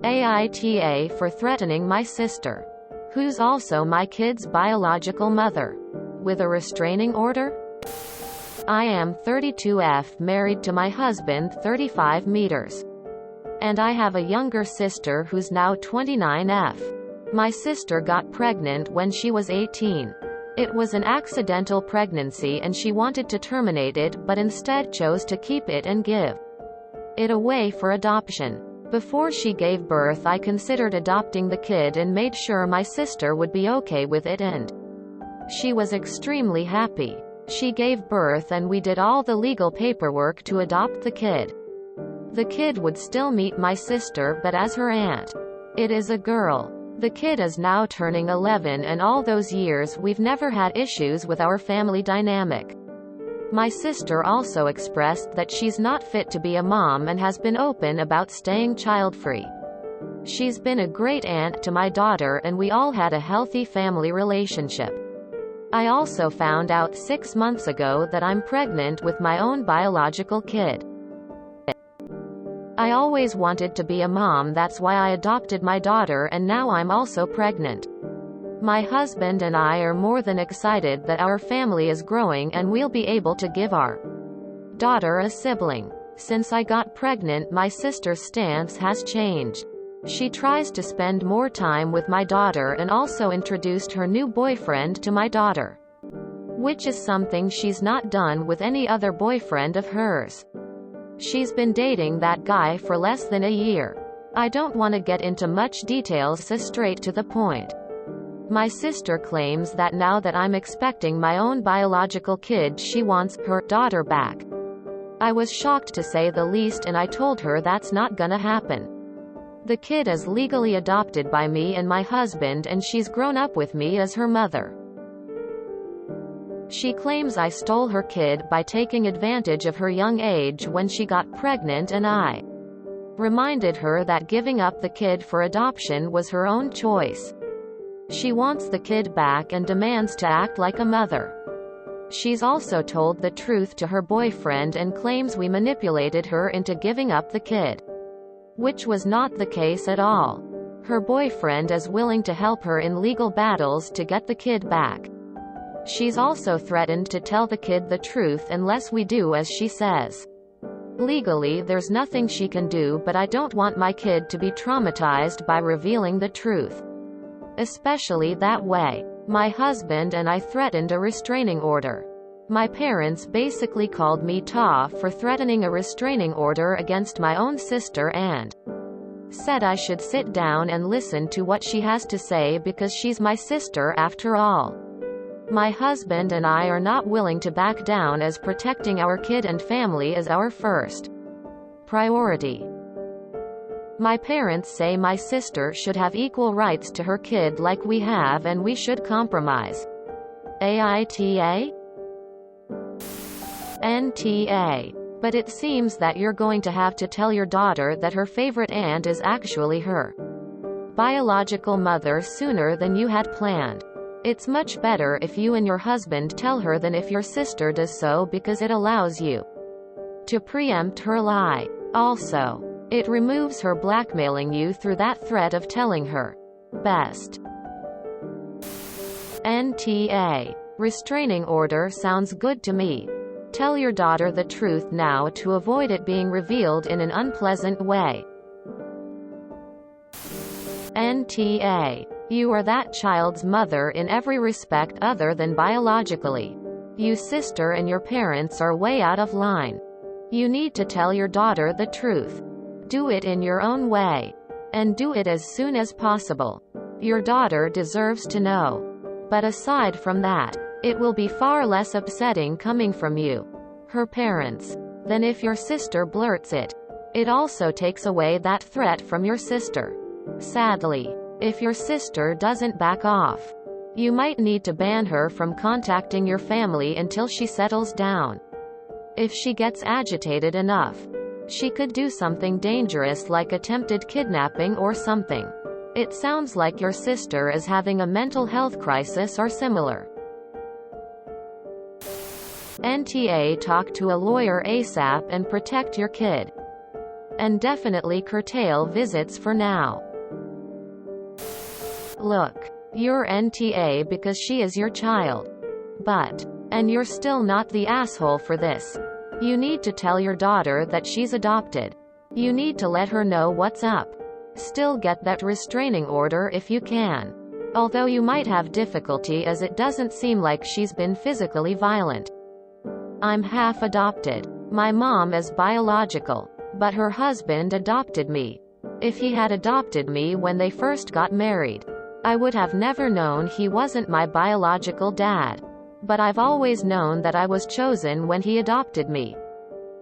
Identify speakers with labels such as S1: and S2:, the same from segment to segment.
S1: AITA for threatening my sister, who's also my kid's biological mother, with a restraining order? I am 32F, married to my husband 35 meters. And I have a younger sister who's now 29F. My sister got pregnant when she was 18. It was an accidental pregnancy and she wanted to terminate it but instead chose to keep it and give it away for adoption. Before she gave birth, I considered adopting the kid and made sure my sister would be okay with it, and she was extremely happy. She gave birth and we did all the legal paperwork to adopt the kid. The kid would still meet my sister but as her aunt. It is a girl. The kid is now turning 11 and all those years we've never had issues with our family dynamic. My sister also expressed that she's not fit to be a mom and has been open about staying child-free. She's been a great aunt to my daughter and we all had a healthy family relationship. I also found out 6 months ago that I'm pregnant with my own biological kid. I always wanted to be a mom, that's why I adopted my daughter, and now I'm also pregnant. My husband and I are more than excited that our family is growing and we'll be able to give our daughter a sibling. Since I got pregnant, my sister's stance has changed. She tries to spend more time with my daughter and also introduced her new boyfriend to my daughter, which is something she's not done with any other boyfriend of hers. She's been dating that guy for less than a year. I don't want to get into much details, so straight to the point. My sister claims that now that I'm expecting my own biological kid, she wants her daughter back. I was shocked to say the least, and I told her that's not gonna happen. The kid is legally adopted by me and my husband, and she's grown up with me as her mother. She claims I stole her kid by taking advantage of her young age when she got pregnant, and I reminded her that giving up the kid for adoption was her own choice. She wants the kid back and demands to act like a mother. She's also told the truth to her boyfriend and claims we manipulated her into giving up the kid, which was not the case at all. Her boyfriend is willing to help her in legal battles to get the kid back. She's also threatened to tell the kid the truth unless we do as she says. Legally, there's nothing she can do, but I don't want my kid to be traumatized by revealing the truth, especially that way. My husband and I threatened a restraining order. My parents basically called me tough for threatening a restraining order against my own sister and said I should sit down and listen to what she has to say because she's my sister after all. My husband and I are not willing to back down, as protecting our kid and family is our first priority. My parents say my sister should have equal rights to her kid like we have, and we should compromise. AITA? NTA. But it seems that you're going to have to tell your daughter that her favorite aunt is actually her biological mother sooner than you had planned. It's much better if you and your husband tell her than if your sister does so, because it allows you to preempt her lie. Also, it removes her blackmailing you through that threat of telling her. Best. NTA. Restraining order sounds good to me. Tell your daughter the truth now to avoid it being revealed in an unpleasant way. NTA. You are that child's mother in every respect other than biologically. You sister and your parents are way out of line. You need to tell your daughter the truth. Do it in your own way. And do it as soon as possible. Your daughter deserves to know. But aside from that, it will be far less upsetting coming from you, her parents, than if your sister blurts it. It also takes away that threat from your sister. Sadly, if your sister doesn't back off, you might need to ban her from contacting your family until she settles down. If she gets agitated enough, she could do something dangerous like attempted kidnapping or something. It sounds like your sister is having a mental health crisis or similar. NTA. Talk to a lawyer ASAP and protect your kid. and definitely curtail visits for now. Look, you're NTA because she is your child. And you're still not the asshole for this. You need to tell your daughter that she's adopted. You need to let her know what's up. Still get that restraining order if you can. Although you might have difficulty as it doesn't seem like she's been physically violent. I'm half adopted. My mom is biological. But her husband adopted me. If he had adopted me when they first got married, I would have never known he wasn't my biological dad. But I've always known that I was chosen when he adopted me.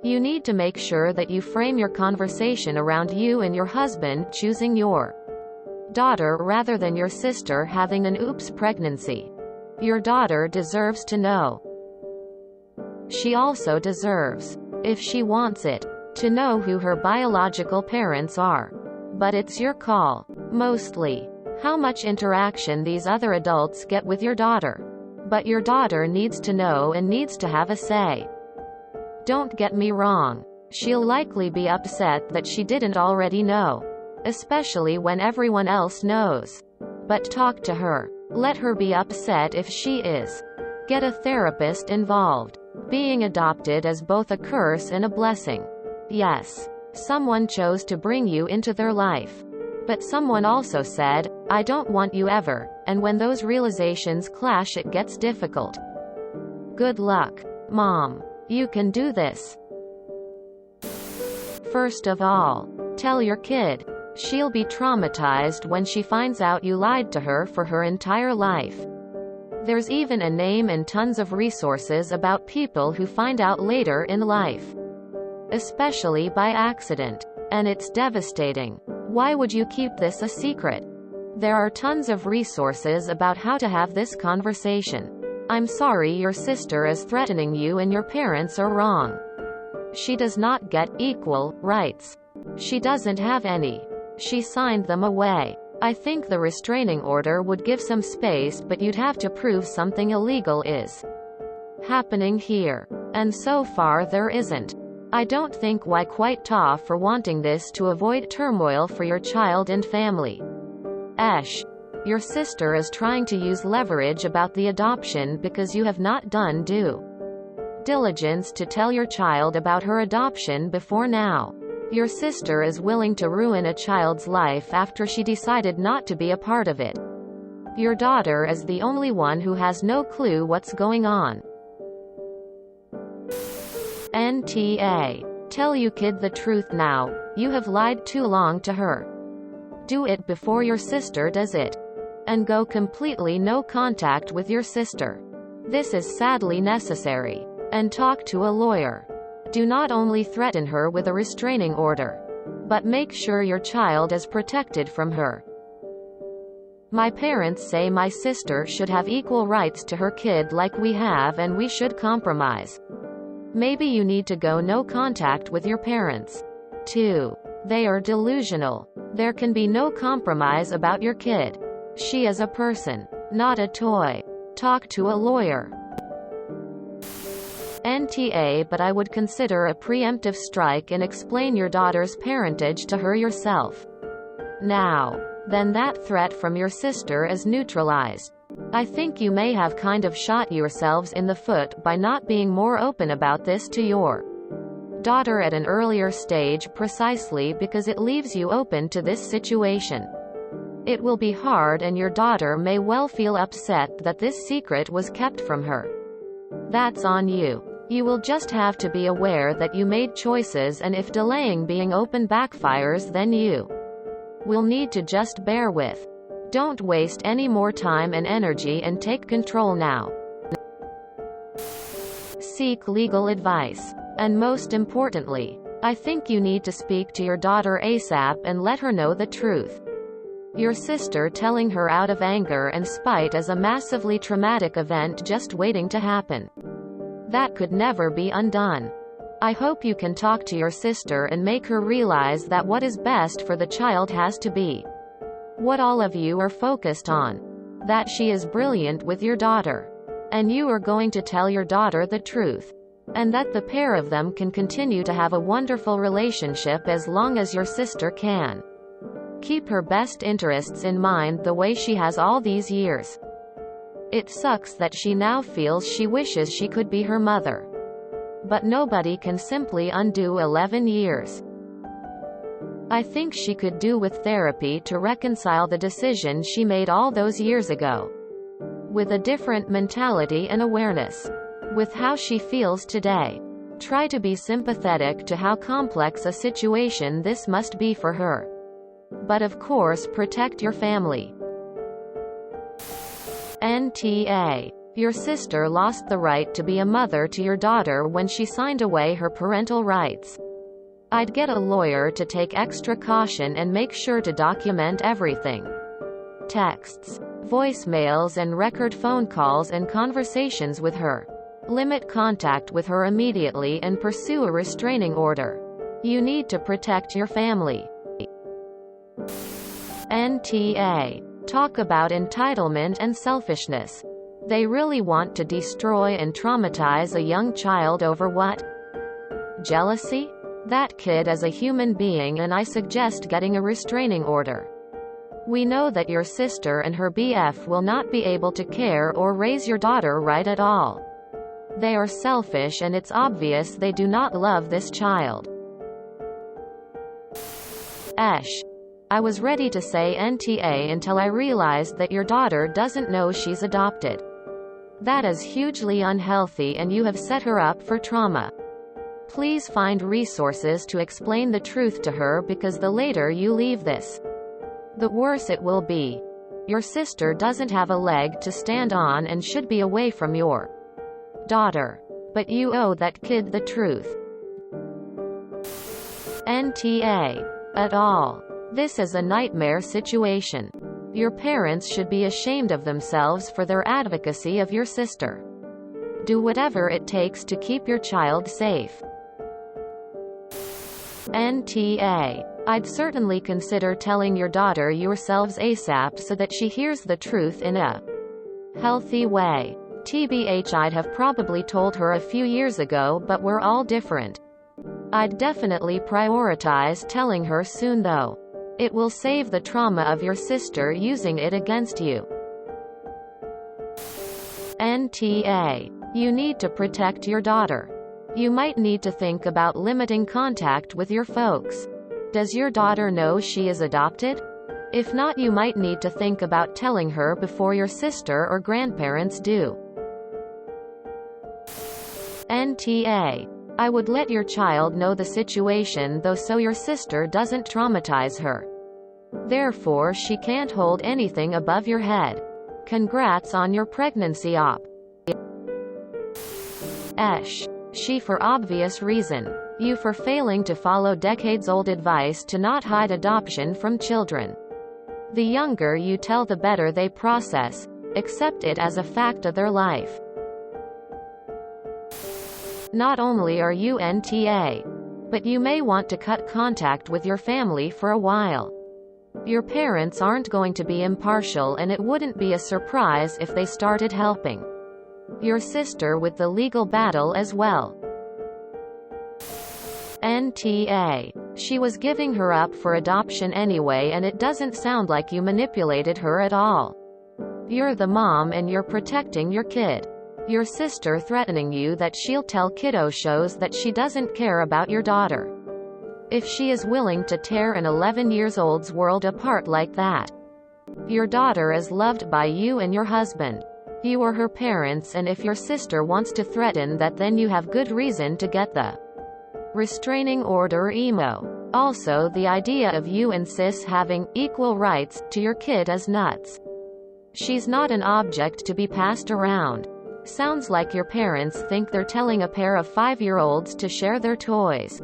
S1: You need to make sure that you frame your conversation around you and your husband choosing your daughter rather than your sister having an oops pregnancy. Your daughter deserves to know. She also deserves, if she wants it, to know who her biological parents are. But it's your call, mostly, how much interaction these other adults get with your daughter. But your daughter needs to know and needs to have a say. Don't get me wrong. She'll likely be upset that she didn't already know. Especially when everyone else knows. But talk to her. Let her be upset if she is. Get a therapist involved. Being adopted is both a curse and a blessing. Yes, someone chose to bring you into their life. But someone also said, I don't want you ever, and when those realizations clash it gets difficult. Good luck, Mom. You can do this. First of all, tell your kid. She'll be traumatized when she finds out you lied to her for her entire life. There's even a name and tons of resources about people who find out later in life. Especially by accident. And it's devastating. Why would you keep this a secret? There are tons of resources about how to have this conversation. I'm sorry your sister is threatening you and your parents are wrong. She does not get equal rights. She doesn't have any. She signed them away. I think the restraining order would give some space, but you'd have to prove something illegal is happening here. And so far there isn't. I don't think why quite tough for wanting this to avoid turmoil for your child and family. Your sister is trying to use leverage about the adoption because you have not done due diligence to tell your child about her adoption before now. Your sister is willing to ruin a child's life after she decided not to be a part of it. Your daughter is the only one who has no clue what's going on. NTA. Tell you kid the truth now. You have lied too long to her. Do it before your sister does it. And go completely no contact with your sister. This is sadly necessary. And talk to a lawyer. Do not only threaten her with a restraining order, but make sure your child is protected from her. My parents say my sister should have equal rights to her kid like we have, and we should compromise. Maybe you need to go no contact with your parents. 2. They are delusional. There can be no compromise about your kid. She is a person, not a toy. Talk to a lawyer. NTA. But I would consider a preemptive strike and explain your daughter's parentage to her yourself. Now. Then that threat from your sister is neutralized. I think you may have kind of shot yourselves in the foot by not being more open about this to your daughter at an earlier stage, precisely because it leaves you open to this situation. It will be hard, and your daughter may well feel upset that this secret was kept from her. That's on you. You will just have to be aware that you made choices, and if delaying being open backfires, then you will need to just bear with. Don't waste any more time and energy and take control now. Seek legal advice. And most importantly, I think you need to speak to your daughter ASAP and let her know the truth. Your sister telling her out of anger and spite is a massively traumatic event just waiting to happen. That could never be undone. I hope you can talk to your sister and make her realize that what is best for the child has to be what all of you are focused on. That she is brilliant with your daughter. And you are going to tell your daughter the truth. and that the pair of them can continue to have a wonderful relationship as long as your sister can keep her best interests in mind the way she has all these years. It sucks that she now feels she wishes she could be her mother. But nobody can simply undo 11 years. I think she could do with therapy to reconcile the decision she made all those years ago, with a different mentality and awareness with how she feels today. Try to be sympathetic to how complex a situation this must be for her. But of course, protect your family. NTA. Your sister lost the right to be a mother to your daughter when she signed away her parental rights. I'd get a lawyer to take extra caution and make sure to document everything. Texts, voicemails and record phone calls and conversations with her. Limit contact with her immediately and pursue a restraining order. You need to protect your family. NTA. Talk about entitlement and selfishness. They really want to destroy and traumatize a young child over what? Jealousy? That kid is a human being, and I suggest getting a restraining order. We know that your sister and her BF will not be able to care or raise your daughter right at all. They are selfish, and it's obvious they do not love this child. I was ready to say NTA until I realized that your daughter doesn't know she's adopted. That is hugely unhealthy, and you have set her up for trauma. Please find resources to explain the truth to her, because the later you leave this, the worse it will be. Your sister doesn't have a leg to stand on and should be away from your daughter. But you owe that kid the truth. NTA. At all. This is a nightmare situation. Your parents should be ashamed of themselves for their advocacy of your sister. Do whatever it takes to keep your child safe. NTA. I'd certainly consider telling your daughter yourselves ASAP so that she hears the truth in a healthy way. TBH, I'd have probably told her a few years ago, but we're all different. I'd definitely prioritize telling her soon though. It will save the trauma of your sister using it against you. NTA. You need to protect your daughter. You might need to think about limiting contact with your folks. Does your daughter know she is adopted? If not, you might need to think about telling her before your sister or grandparents do. NTA. I would let your child know the situation though, so your sister doesn't traumatize her. Therefore, she can't hold anything above your head. Congrats on your pregnancy op. She for obvious reason. You for failing to follow decades-old advice to not hide adoption from children. The younger you tell, the better they process. Accept it as a fact of their life. Not only are you NTA, but you may want to cut contact with your family for a while. Your parents aren't going to be impartial, and it wouldn't be a surprise if they started helping your sister with the legal battle as well. NTA. She was giving her up for adoption anyway, and it doesn't sound like you manipulated her at all. You're the mom and you're protecting your kid. Your sister threatening you that she'll tell kiddo shows that she doesn't care about your daughter. If she is willing to tear an 11-year-old's world apart like that. Your daughter is loved by you and your husband. You are her parents, and if your sister wants to threaten that, then you have good reason to get the restraining order emo. Also, the idea of you and sis having equal rights to your kid is nuts. She's not an object to be passed around. Sounds like your parents think they're telling a pair of 5-year-olds to share their toys.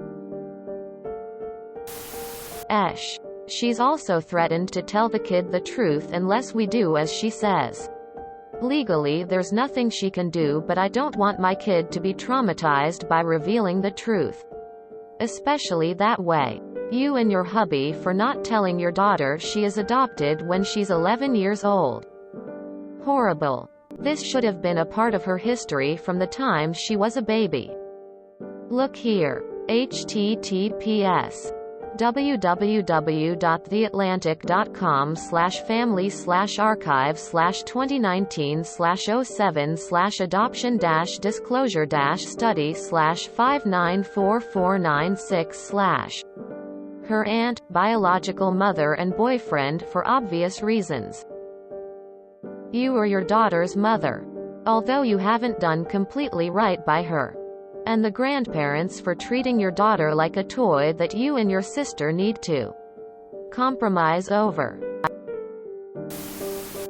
S1: She's also threatened to tell the kid the truth unless we do as she says. Legally, there's nothing she can do, but I don't want my kid to be traumatized by revealing the truth. Especially that way. You and your hubby for not telling your daughter she is adopted when she's 11 years old. Horrible. This should have been a part of her history from the time she was a baby. Look here. https www.theatlantic.com/family/archive/2019/07/study/59446/ Her aunt, biological mother and boyfriend for obvious reasons. You are your daughter's mother. Although you haven't done completely right by her. And the grandparents for treating your daughter like a toy that you and your sister need to compromise over.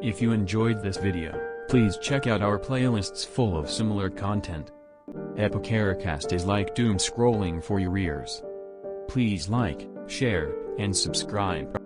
S2: If you enjoyed this video, please check out our playlists full of similar content. Epicaricast is like doom scrolling for your ears. Please like, share, and subscribe.